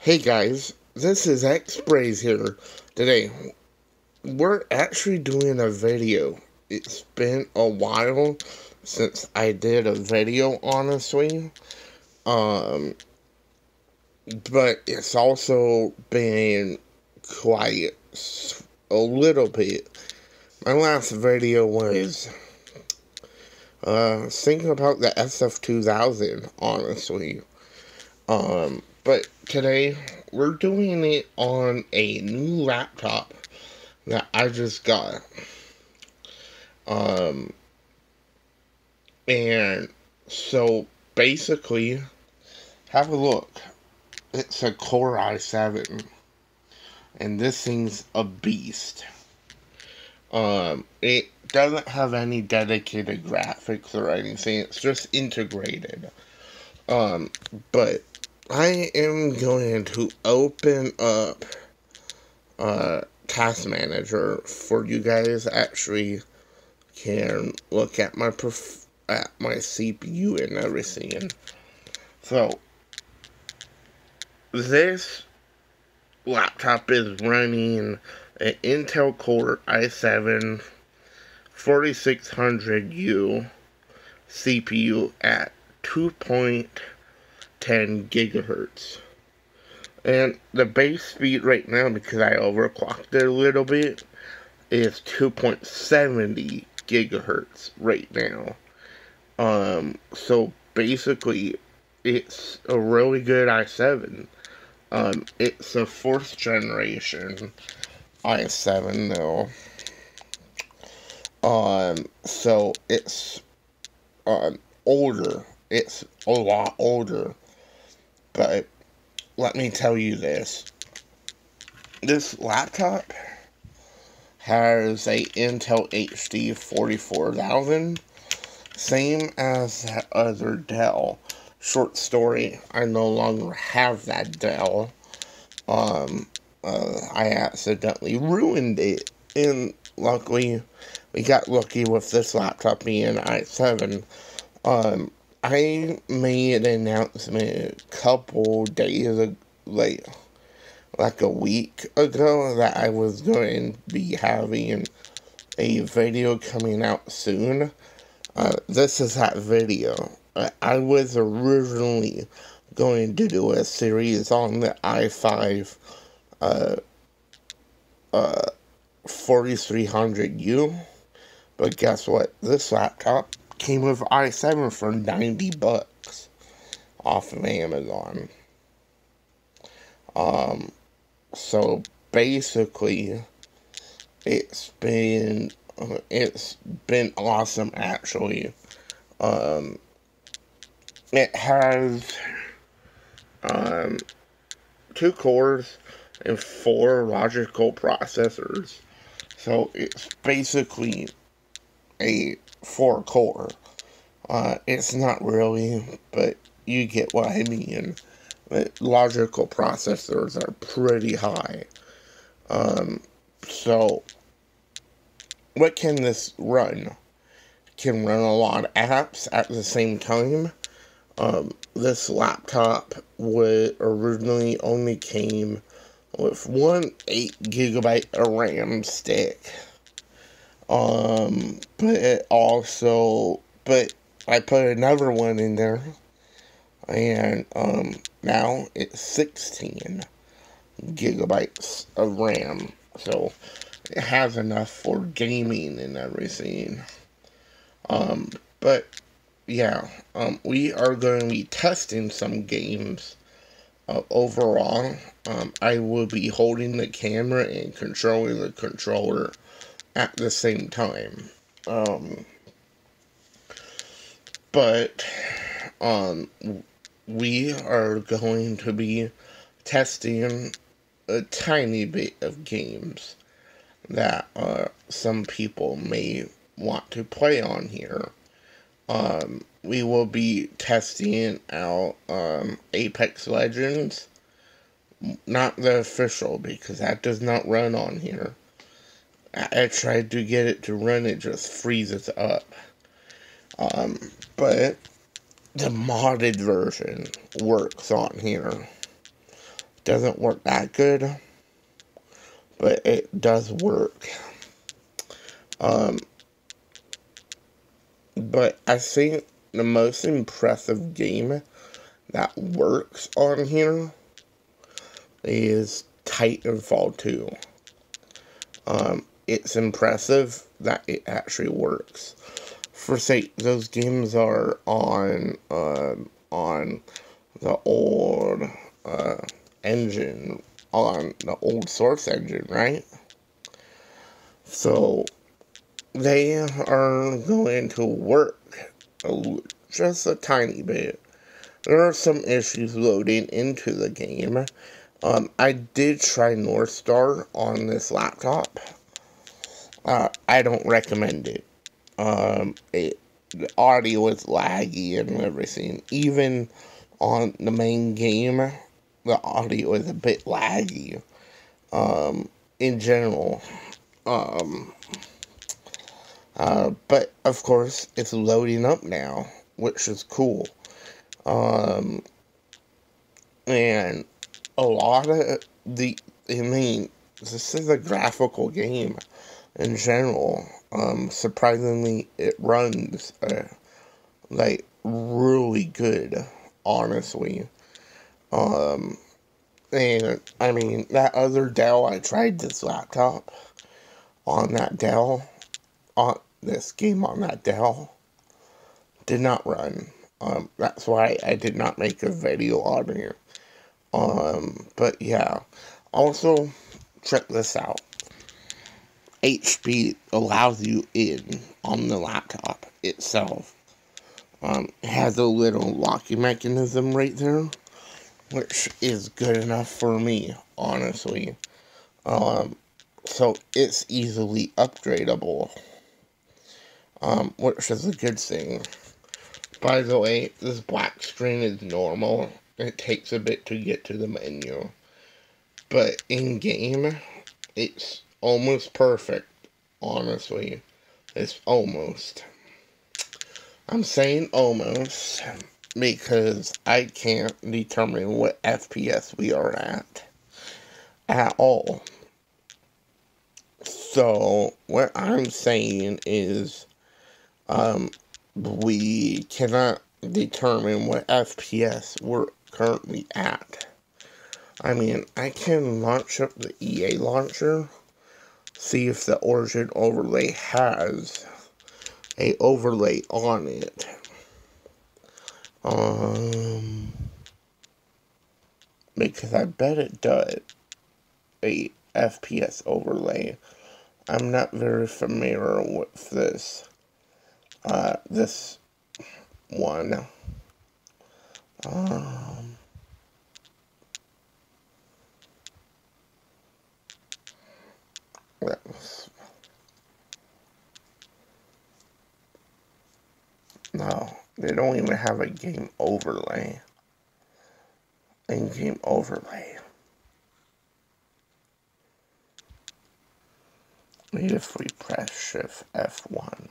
Hey guys, this is X-Braze here. Today, we're actually doing a video. It's been a while since I did a video, honestly. Um, but it's also been quiet a little bit. My last video was thinking about the SF2000, honestly. But today we're doing it on a new laptop that I just got. Um, and so basically, have a look. It's a Core i7, and this thing's a beast. It doesn't have any dedicated graphics or anything. It's just integrated. Um, but I am going to open up Task Manager for you guys. Actually, can look at my CPU and everything. So this laptop is running an Intel Core i7 4600U CPU at 2.10 gigahertz. And the base speed right now, because I overclocked it a little bit, is 2.70 gigahertz right now. So basically, it's a really good i7. It's a 4th generation i7 though. So it's, older. It's a lot older. But let me tell you this. This laptop has a Intel HD 44000. Same as that other Dell. Short story, I no longer have that Dell. I accidentally ruined it. And luckily, we got lucky with this laptop being an i7. I made an announcement a couple days, like a week ago, that I was going to be having a video coming out soon. This is that video. I was originally going to do a series on the i5 4300U, but guess what? This laptop came with i7 for $90 off of Amazon. So basically, it's been awesome actually. It has 2 cores and 4 logical processors. So it's basically a 4 core. It's not really, but you get what I mean. The logical processors are pretty high. So what can this run? It can run a lot of apps at the same time. This laptop would originally only came with one 8GB RAM stick. But I put another one in there, and now it's 16 gigabytes of RAM. So it has enough for gaming and everything. But yeah, we are going to be testing some games. Overall, I will be holding the camera and controlling the controller at the same time. But we are going to be testing a tiny bit of games that some people may want to play on here. We will be testing out Apex Legends, not the official, because that does not run on here. I tried to get it to run, it just freezes up. But the modded version works on here. doesn't work that good, but it does work. But I think the most impressive game that works on here is Titanfall 2. It's impressive that it actually works. For sake, those games are on the old engine, on the old Source engine, right? So they are going to work just a tiny bit. There are some issues loading into the game. I did try North Star on this laptop. I don't recommend it. The audio is laggy and everything. Even on the main game, the audio is a bit laggy. In general. But of course, it's loading up now, which is cool. And a lot of this is a graphical game in general. Surprisingly, it runs, like, really good, honestly. And, I mean, that other Dell, I tried this laptop on that Dell, on this game on that Dell, did not run. That's why I did not make a video on here. But yeah. Also, check this out. HP allows you in on the laptop itself. It has a little locking mechanism right there, which is good enough for me, honestly. So it's easily upgradable, which is a good thing. By the way, this black screen is normal. It takes a bit to get to the menu. But in game, it's almost perfect, honestly. It's almost. I'm saying almost because I can't determine what FPS we are at all. So, what I'm saying is, we cannot determine what FPS we're currently at. I mean, I can launch up the EA launcher, see if the Origin overlay has a overlay on it. Because I bet it does, a FPS overlay. I'm not very familiar with this one. No, they don't even have a game overlay. In-game overlay. Maybe if we press Shift F1.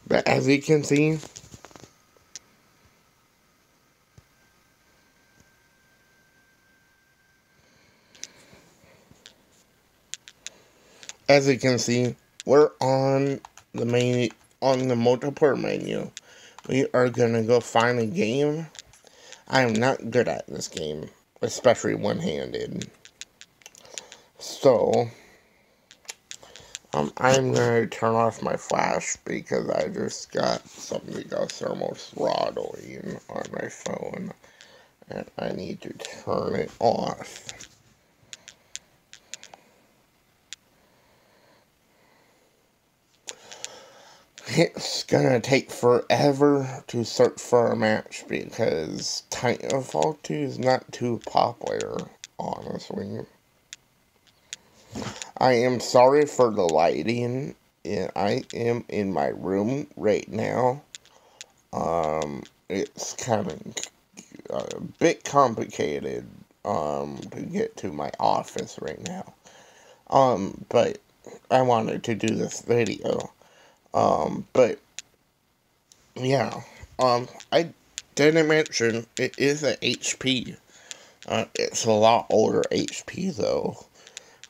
But as you can see, we're on the multiplayer menu. We are gonna go find a game. I am not good at this game, especially one-handed. So, I'm gonna turn off my flash because I just got something got thermal throttling on my phone, and I need to turn it off. It's gonna take forever to search for a match because Titanfall 2 is not too popular, honestly. I am sorry for the lighting. I am in my room right now. It's kind of a bit complicated to get to my office right now. But I wanted to do this video. But yeah, I didn't mention it is an HP. It's a lot older HP though.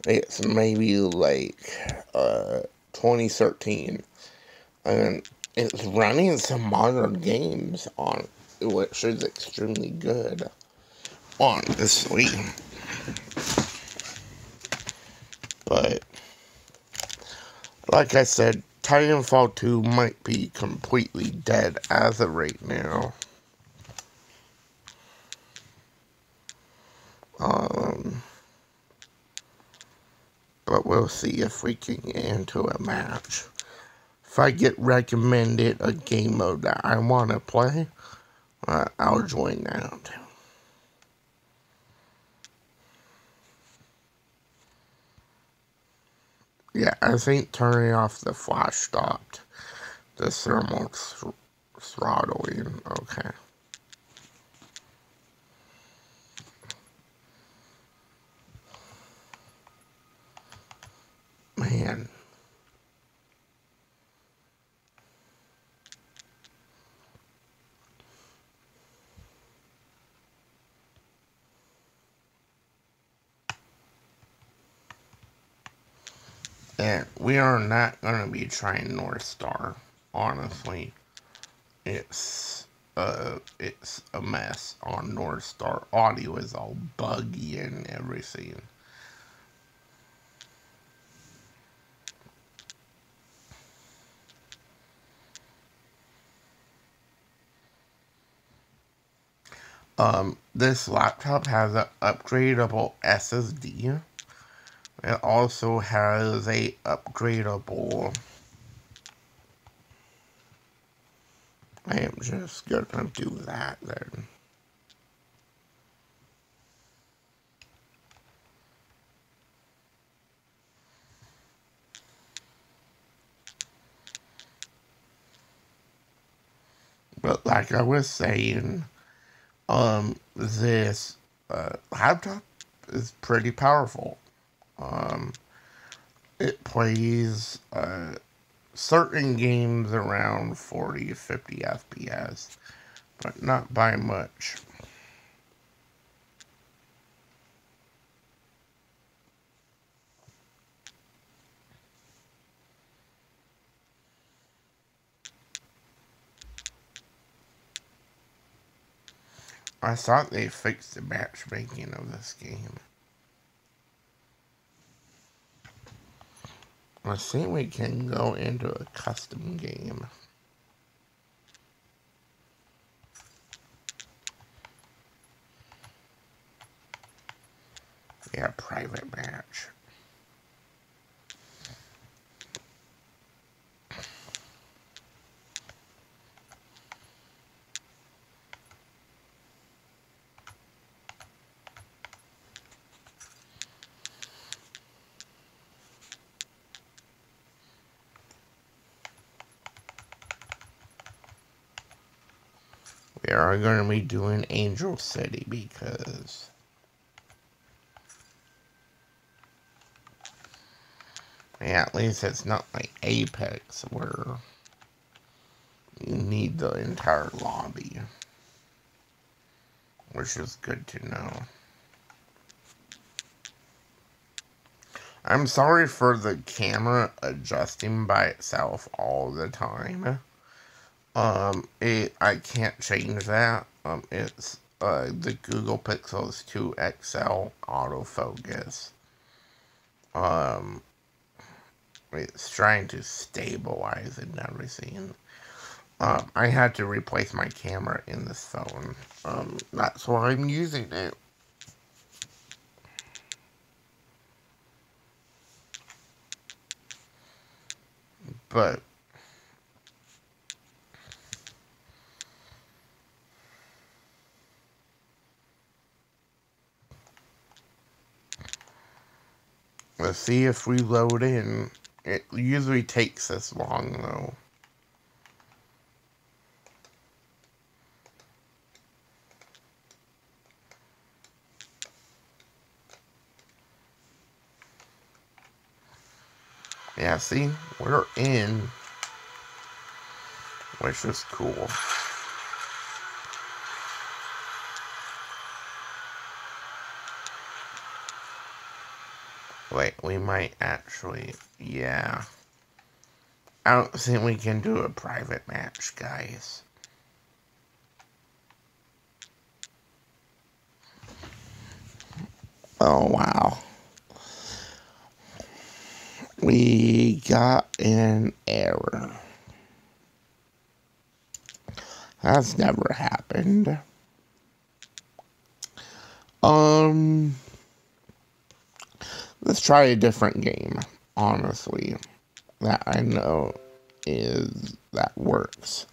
It's maybe like 2013, and it's running some modern games on, which is extremely good. Honestly, but like I said, Titanfall 2 might be completely dead as of right now. Um, but we'll see if we can get into a match. If I get recommended a game mode that I want to play, I'll join that. Yeah, I think turning off the flash stopped the thermal throttling. Okay. Man. And we are not going to be trying North Star, honestly. It's a mess on North Star. Audio is all buggy and everything. This laptop has an upgradable SSD. It also has a upgradable. I am just gonna do that then. But like I was saying, this laptop is pretty powerful. Um, it plays certain games around 40 to 50 FPS, but not by much. I thought they fixed the matchmaking of this game. I think we can go into a custom game. Yeah, private match. We are going to be doing Angel City because yeah, at least it's not like Apex where you need the entire lobby, which is good to know. I'm sorry for the camera adjusting by itself all the time. I can't change that. It's the Google Pixels 2 XL autofocus. Um, it's trying to stabilize and everything. I had to replace my camera in this phone. That's why I'm using it. But let's see if we load in. It usually takes this long though. Yeah, see? We're in. Which is cool. Wait, we might actually, yeah. I don't think we can do a private match, guys. Oh, wow. We got an error. That's never happened. Let's try a different game, honestly, that I know that works.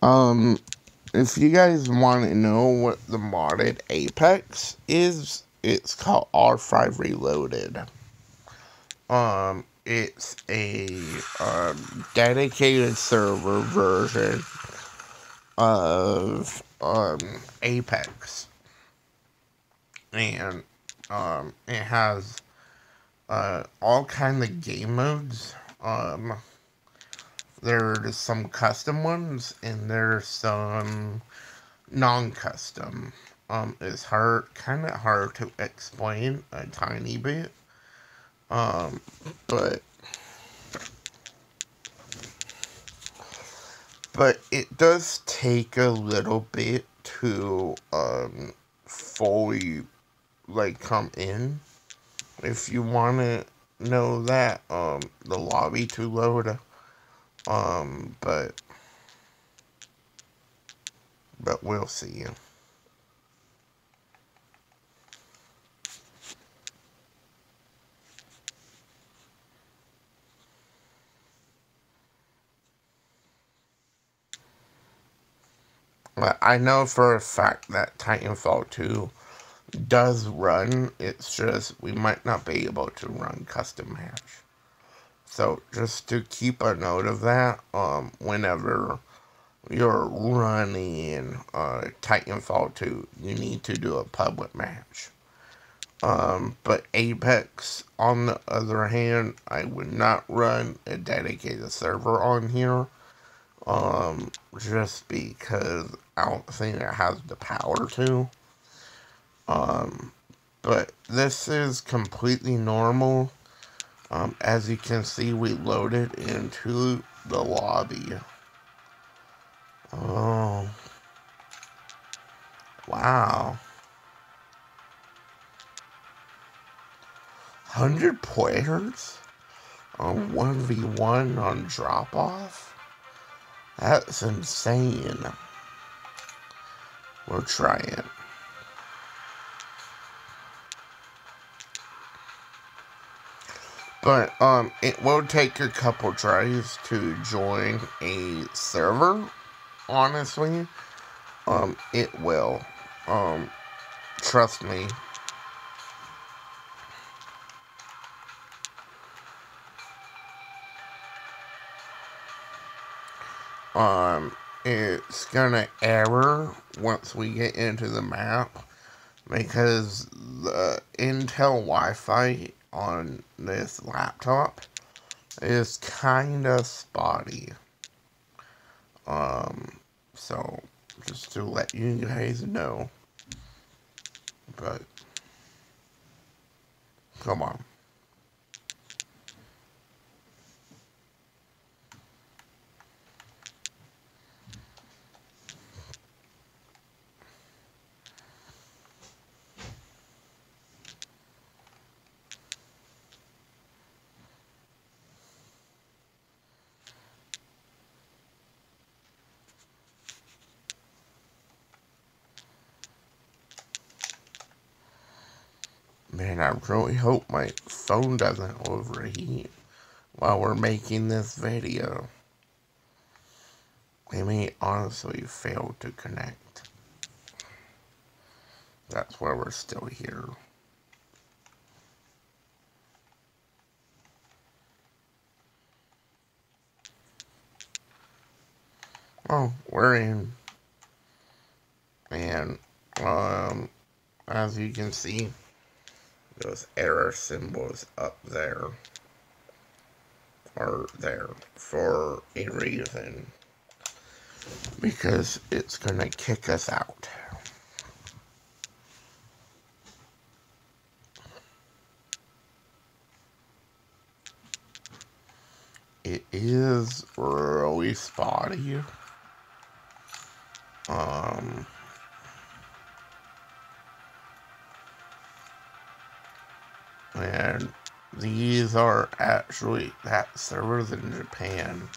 If you guys want to know what the modded Apex is, it's called R5 Reloaded. It's a dedicated server version of Apex, and it has all kind of game modes. There's some custom ones, and there's some non-custom. It's kind of hard to explain a tiny bit. But it does take a little bit to fully come in. If you want to know that, the lobby to load, but we'll see. But I know for a fact that Titanfall 2 does run. It's just we might not be able to run custom match. So just to keep a note of that, whenever you're running Titanfall 2, you need to do a public match. But Apex, on the other hand, I would not run a dedicated server on here. Just because I don't think it has the power to. But this is completely normal. As you can see, we loaded into the lobby. Oh. Wow. 100 players on 1v1 on drop-off? That's insane. We'll try it. But, it will take a couple tries to join a server, honestly. It will. Trust me. It's gonna error once we get into the map because the Intel Wi-Fi on this laptop is kinda spotty. So just to let you guys know. But come on. Man, I really hope my phone doesn't overheat while we're making this video. They may honestly fail to connect. That's why we're still here. Oh, we're in. And, as you can see, those error symbols up there are there for a reason. Because it's gonna kick us out. is really spotty. Um, and these are actually that servers in Japan,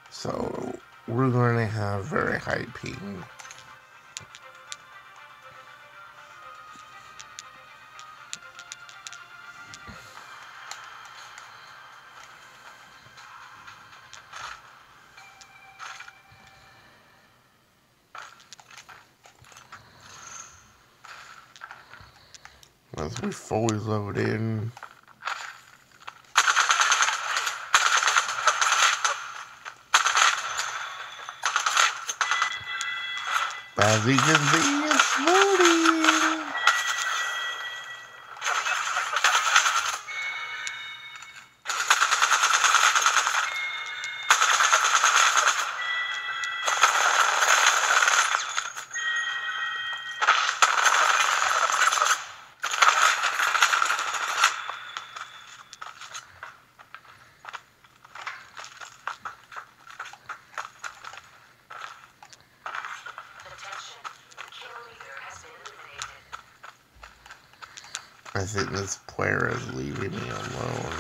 so we're going to have very high ping. As we fully load in, as you can see, it's loading. I think this player is leaving me alone.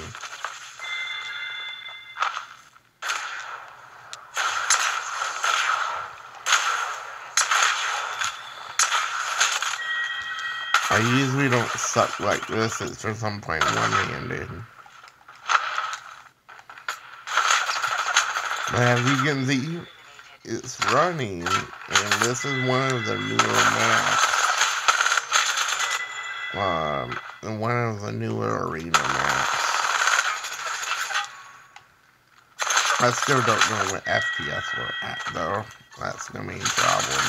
I usually don't suck like this, it's just I'm playing one-handed. But as you can see, it's running, and this is one of the newer maps. And one of the newer arena maps. I still don't know what FPS we're at, though. That's the main problem.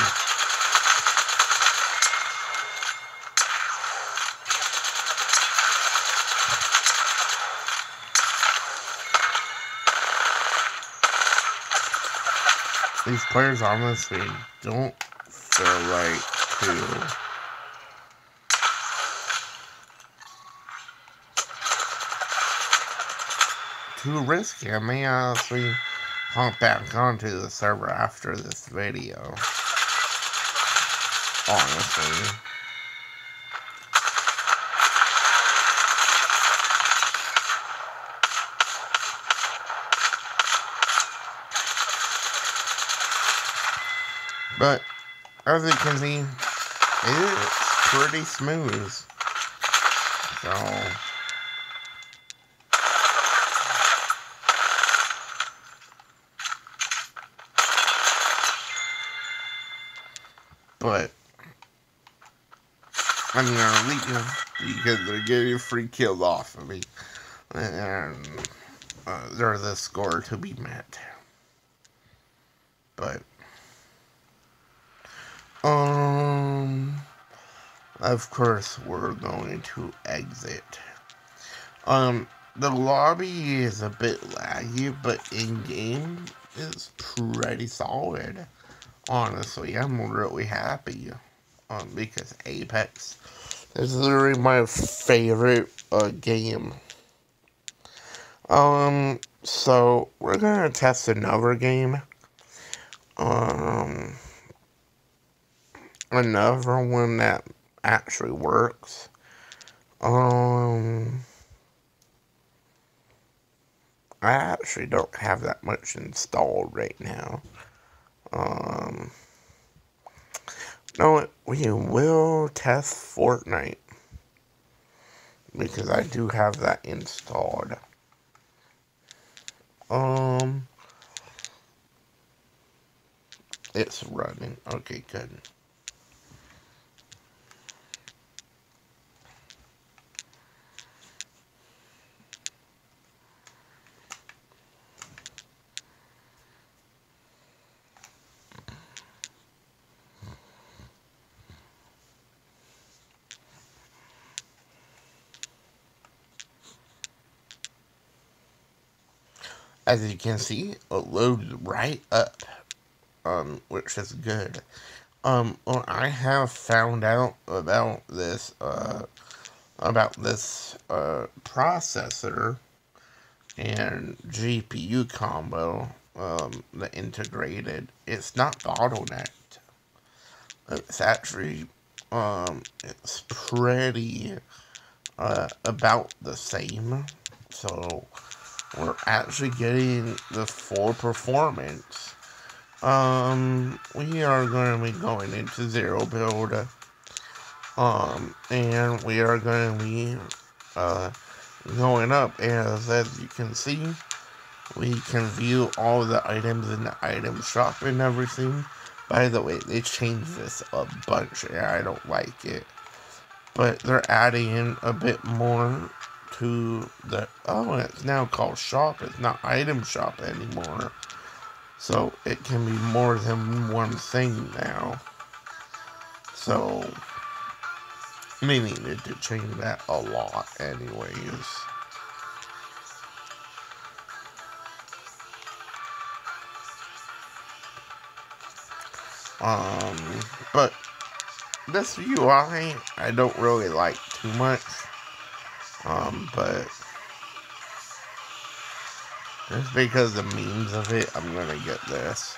These players honestly don't feel right too risky. I may honestly hop back onto the server after this video. Honestly. But, as you can see, it's pretty smooth. So, but I'm gonna leave because they're getting free kills off of me. And there's a score to be met. But, of course, we're going to exit. The lobby is a bit laggy, but in-game is pretty solid. Honestly, I'm really happy. Because Apex is literally my favorite game. So we're gonna test another game. Another one that actually works. I actually don't have that much installed right now. No, we will test Fortnite. Because I do have that installed. It's running. Okay, good. As you can see, it loaded right up, which is good. Well, I have found out about this processor, and GPU combo, the integrated, it's not bottlenecked. It's actually, it's pretty, about the same. So, we're actually getting the full performance. We are going to be going into zero build, and we are going to be, going up, as you can see, we can view all the items in the item shop and everything. By the way, they changed this a bunch, and I don't like it. But they're adding in a bit more to the... Oh, it's now called shop. It's not item shop anymore. So, it can be more than one thing now. So, they needed to change that a lot anyways. But this UI, I don't really like too much. But just because the memes of it, I'm gonna get this.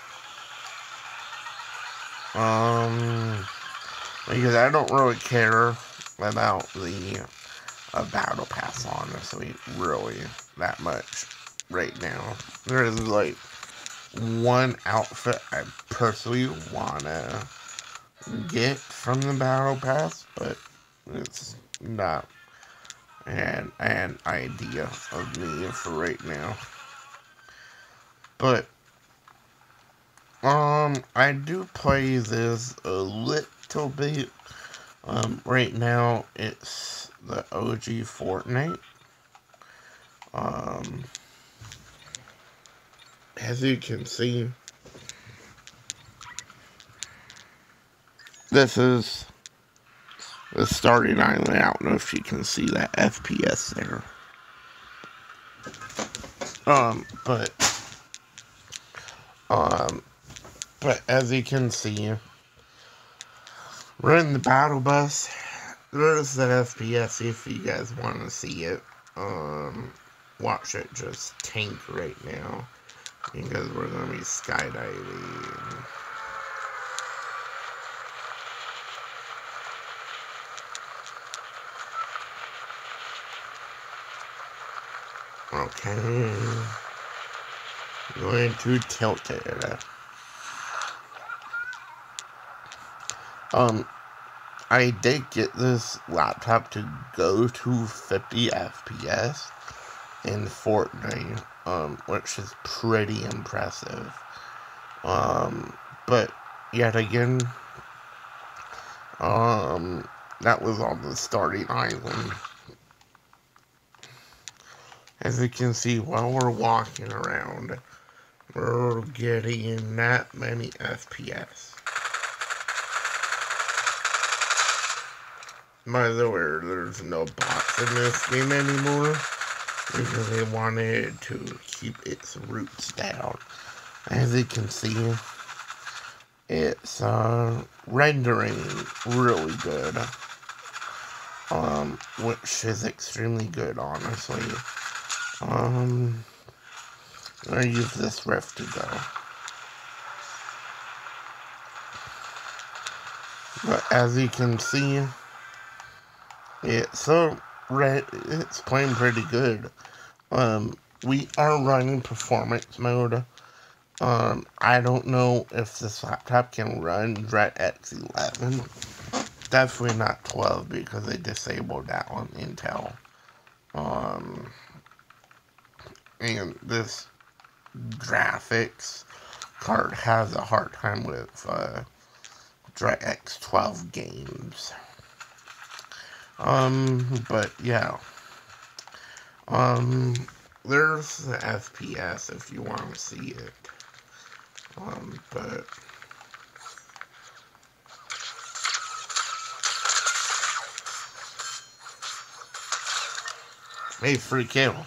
Because I don't really care about the battle pass, honestly, really, that much right now. There is like one outfit I personally wanna get from the battle pass, but it's not an idea of me for right now. But I do play this a little bit. Right now it's the OG Fortnite. As you can see, this is the starting island. I don't know if you can see that FPS there. But as you can see, we're in the battle bus. There's the FPS if you guys want to see it. Watch it just tank right now because we're gonna be skydiving. Okay. Going to tilt it. I did get this laptop to go to 50 FPS in Fortnite, which is pretty impressive. But yet again, that was on the starting island. As you can see, while we're walking around, we're getting that many FPS. By the way, there's no bots in this game anymore because they wanted to keep its roots down. As you can see, it's rendering really good, which is extremely good, honestly. I'm gonna use this rift to go. But as you can see, it's playing pretty good. We are running performance mode. I don't know if this laptop can run DirectX 11. Definitely not 12 because they disabled that on Intel. And this graphics card has a hard time with DirectX 12 games. But yeah. There's the FPS if you want to see it. But hey, free kill.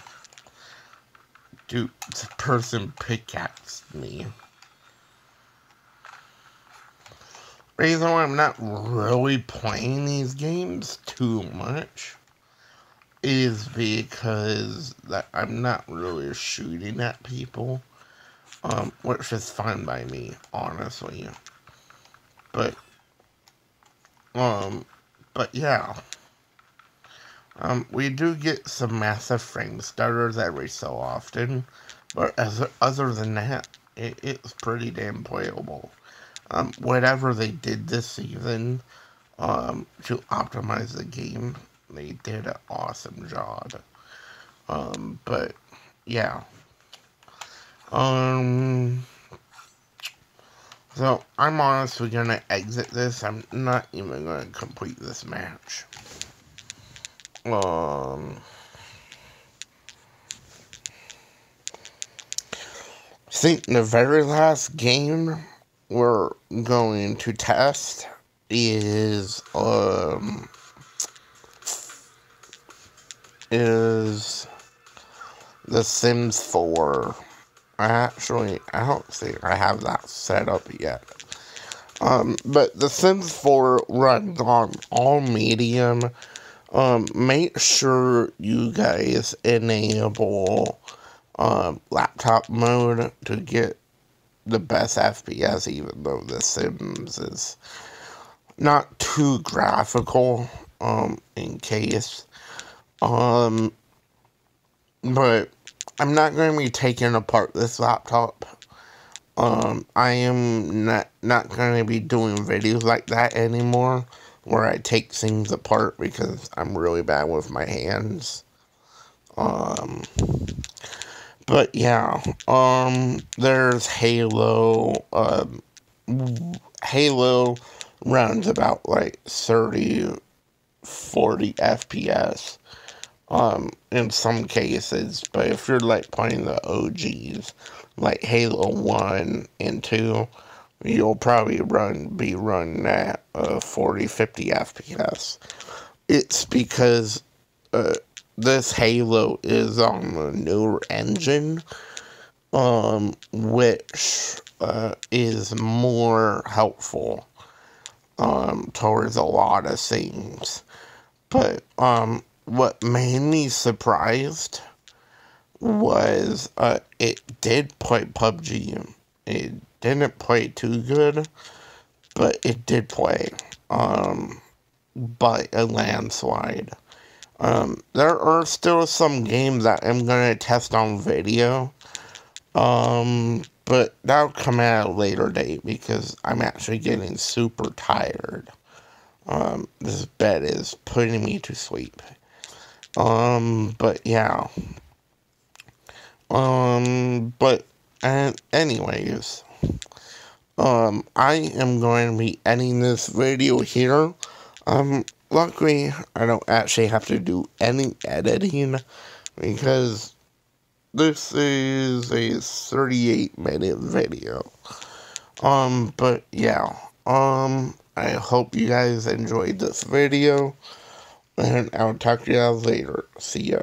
Dude, the person pickaxed me. Reason why I'm not really playing these games too much is because that I'm not really shooting at people, which is fine by me, honestly. But, um, but yeah, we do get some massive frame stutters every so often, but other than that, it's pretty damn playable. Whatever they did this season, to optimize the game, they did an awesome job. But yeah. Um, so I'm honestly gonna exit this. I'm not even gonna complete this match. I think the very last game we're going to test is The Sims 4. I don't think I have that set up yet. But The Sims 4 runs on all medium. Make sure you guys enable laptop mode to get the best FPS, even though The Sims is not too graphical, in case. But I'm not going to be taking apart this laptop. I am not going to be doing videos like that anymore, where I take things apart, because I'm really bad with my hands. But yeah, there's Halo. Halo runs about like 30, 40 FPS. In some cases, but if you're like playing the OGs, like Halo 1 and 2, you'll probably be running at 40, 50 FPS. It's because this Halo is on a newer engine, which is more helpful towards a lot of things. But what made me surprised was it did play PUBG. It didn't play too good, but it did play by a landslide. There are still some games that I'm gonna test on video, but that'll come at a later date, because I'm actually getting super tired. This bed is putting me to sleep. But yeah. But, and anyways, I am going to be ending this video here. Luckily, I don't actually have to do any editing, because this is a 38-minute video. But yeah, I hope you guys enjoyed this video, and I'll talk to you guys later. See ya.